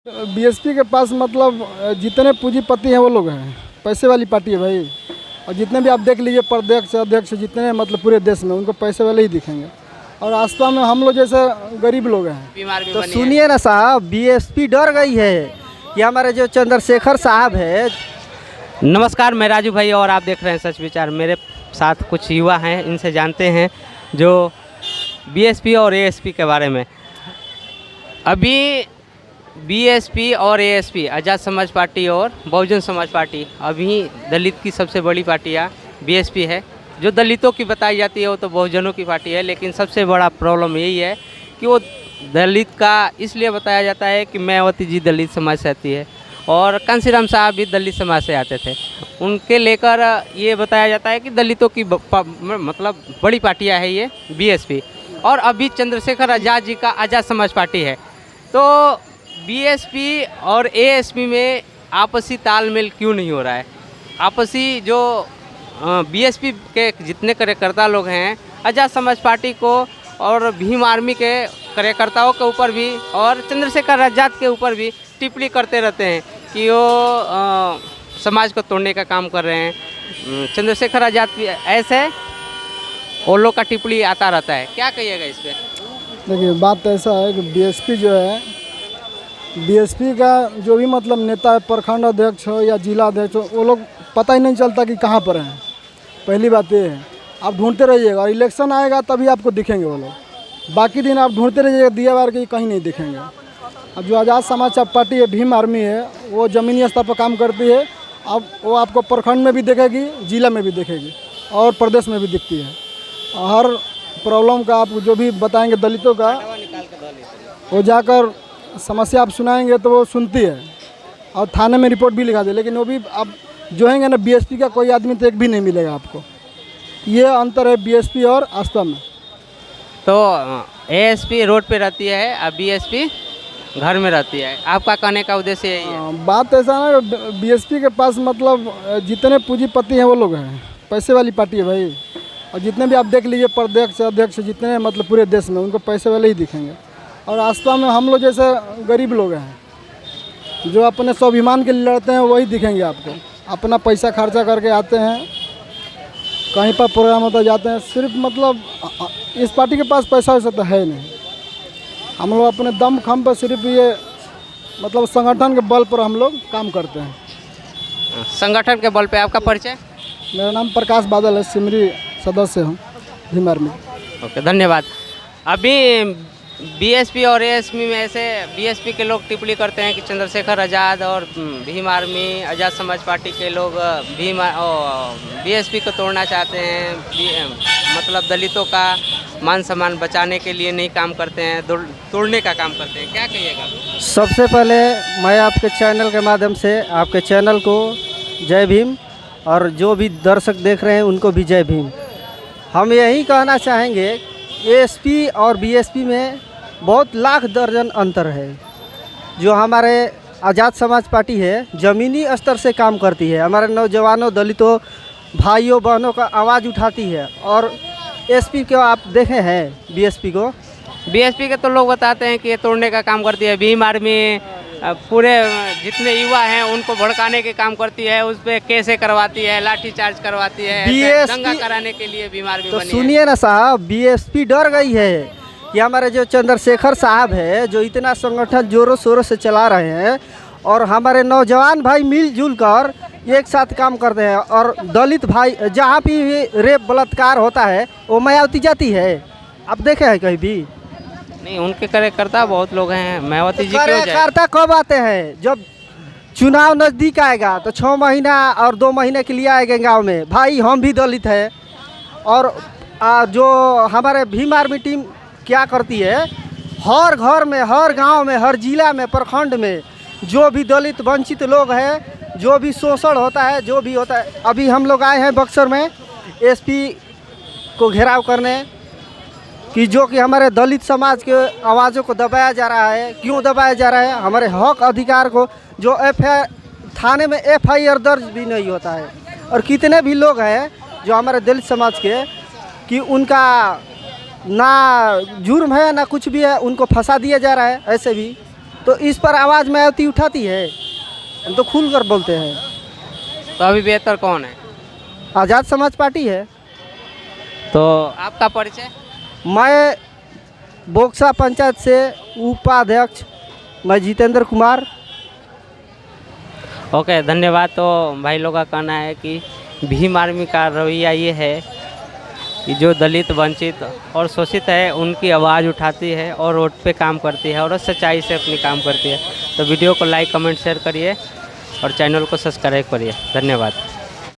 BSP के पास मतलब जितने पूंजीपति हैं वो लोग हैं, पैसे वाली पार्टी है भाई। और जितने भी आप देख लीजिए प्रदेश अध्यक्ष जितने मतलब पूरे देश में उनको पैसे वाले ही दिखेंगे। और आस्था में हम लोग जैसे गरीब लोग हैं। तो सुनिए ना साहब, बीएसपी डर गई है कि हमारे जो चंद्रशेखर साहब है। नमस्कार, मैं राजू भाई और आप देख रहे हैं सच विचार। मेरे साथ कुछ युवा हैं, इनसे जानते हैं जो बीएसपी और एएसपी के बारे में। अभी बीएसपी और एएसपी, आज़ाद समाज पार्टी और बहुजन समाज पार्टी, अभी दलित की सबसे बड़ी पार्टियाँ बीएसपी है। जो दलितों की बताई जाती है वो तो बहुजनों की पार्टी है, लेकिन सबसे बड़ा प्रॉब्लम यही है कि वो दलित का इसलिए बताया जाता है कि मायावती जी दलित समाज से आती है और कांसीराम साहब भी दलित समाज से आते थे। उनके लेकर ये बताया जाता है कि दलितों की मतलब बड़ी पार्टियाँ है ये बीएसपी। और अभी चंद्रशेखर आज़ाद जी का आज़ाद समाज पार्टी है। तो बीएसपी और एएसपी में आपसी तालमेल क्यों नहीं हो रहा है? आपसी जो बीएसपी के जितने कार्यकर्ता लोग हैं, आज़ाद समाज पार्टी को और भीम आर्मी के कार्यकर्ताओं के ऊपर भी और चंद्रशेखर आज़ाद के ऊपर भी टिप्पणी करते रहते हैं कि वो समाज को तोड़ने का काम कर रहे हैं। चंद्रशेखर आज़ाद भी ऐसे वो लोग का टिप्पणी आता रहता है। क्या कहिएगा इस पर? देखिए, बात ऐसा है कि बीएसपी जो है, बीएसपी का जो भी मतलब नेता है, प्रखंड अध्यक्ष हो या जिला अध्यक्ष हो, वो लोग पता ही नहीं चलता कि कहाँ पर हैं। पहली बात ये है, आप ढूंढते रहिएगा और इलेक्शन आएगा तभी आपको दिखेंगे वो लोग। बाकी दिन आप ढूंढते रहिएगा, दिया बार के कहीं नहीं दिखेंगे। अब जो आज़ाद समाज पार्टी है, भीम आर्मी है, वो ज़मीनी स्तर पर काम करती है। अब वो आपको प्रखंड में भी दिखेगी, जिला में भी दिखेगी और प्रदेश में भी दिखती है। हर प्रॉब्लम का आप जो भी बताएंगे दलितों का, वो जाकर समस्या आप सुनाएंगे तो वो सुनती है और थाने में रिपोर्ट भी लिखा दे। लेकिन वो भी आप जो हैंगे ना, बीएसपी का कोई आदमी तो एक भी नहीं मिलेगा आपको। ये अंतर है बीएसपी और आस्था में। तो एएसपी रोड पे रहती है और बीएसपी घर में रहती है। आपका कहने का उद्देश्य यही है? बात ऐसा ना, बीएसपी के पास मतलब जितने पूंजीपति हैं वो लोग हैं, पैसे वाली पार्टी है भाई। और जितने भी आप देख लीजिए प्रदेश अध्यक्ष जितने मतलब पूरे देश में उनको पैसे वाले ही दिखेंगे। और आस्था में हम लोग जैसे गरीब लोग हैं जो अपने स्वाभिमान के लिए लड़ते हैं, वही दिखेंगे आपको। अपना पैसा खर्चा करके आते हैं, कहीं पर प्रोग्राम होता जाते हैं। सिर्फ मतलब इस पार्टी के पास पैसा वैसा तो है नहीं। हम लोग अपने दम खम पर सिर्फ ये मतलब संगठन के बल पर हम लोग काम करते हैं। संगठन के बल पे। आपका परिचय? मेरा नाम प्रकाश बादल है, सिमरी सदस्य हूँ भीम आर्मी। ओके, धन्यवाद। अभी बीएसपी और एएसपी में ऐसे बीएसपी के लोग टिप्पणी करते हैं कि चंद्रशेखर आज़ाद और भीम आर्मी, आज़ाद समाज पार्टी के लोग बीएसपी को तोड़ना चाहते हैं। मतलब दलितों का मान सम्मान बचाने के लिए नहीं काम करते हैं, तोड़ने का काम करते हैं। क्या कहिएगा? सबसे पहले मैं आपके चैनल के माध्यम से आपके चैनल को जय भीम, और जो भी दर्शक देख रहे हैं उनको भी जय भीम। हम यही कहना चाहेंगे, एएसपी और बीएसपी में बहुत लाख दर्जन अंतर है। जो हमारे आज़ाद समाज पार्टी है ज़मीनी स्तर से काम करती है, हमारे नौजवानों दलितों भाइयों बहनों का आवाज़ उठाती है। और एसपी को आप देखे हैं, बीएसपी के तो लोग बताते हैं कि ये तोड़ने का काम करती है। भीम आर्मी पूरे जितने युवा हैं उनको भड़काने के काम करती है, उस पर केसें करवाती है, लाठीचार्ज करवाती है, दंगा कराने के लिए भीम आर्मी तो बनी है। सुनिए ना साहब, बीएसपी डर गई है कि हमारे जो चंद्रशेखर साहब है जो इतना संगठन जोरों शोरों से चला रहे हैं और हमारे नौजवान भाई मिलजुल कर एक साथ काम करते हैं। और दलित भाई जहाँ भी रेप बलात्कार होता है वो मायावती जाती है। आप देखे हैं कहीं भी? नहीं, उनके कार्यकर्ता बहुत लोग हैं। मायावती जी क्यों जाए? कार्यकर्ता कब आते हैं? जब चुनाव नज़दीक आएगा तो 6 महीना और 2 महीने के लिए आएंगे गांव में। भाई हम भी दलित हैं। और जो हमारे भीम आर्मी टीम क्या करती है, हर घर में, हर गांव में, हर जिला में, प्रखंड में जो भी दलित वंचित लोग हैं, जो भी शोषण होता है, जो भी होता है। अभी हम लोग आए हैं बक्सर में एसपी को घेराव करने कि जो कि हमारे दलित समाज के आवाज़ों को दबाया जा रहा है। क्यों दबाया जा रहा है? हमारे हक अधिकार को, जो थाने में एफआईआर दर्ज भी नहीं होता है। और कितने भी लोग हैं जो हमारे दलित समाज के कि उनका ना जुर्म है ना कुछ भी है, उनको फंसा दिया जा रहा है ऐसे भी। तो इस पर आवाज़ मायावती उठाती है? हम तो खुल कर बोलते हैं। तो अभी बेहतर कौन है? आज़ाद समाज पार्टी है। तो आपका परिचय? मैं बोक्सा पंचायत से उपाध्यक्ष, मैं जितेंद्र कुमार। ओके, धन्यवाद। तो भाई लोग का कहना है कि भीम आर्मी का रवैया ये है कि जो दलित, वंचित और शोषित है उनकी आवाज़ उठाती है और रोड पे काम करती है और सच्चाई से अपनी काम करती है। तो वीडियो को लाइक, कमेंट, शेयर करिए और चैनल को सब्सक्राइब करिए। धन्यवाद।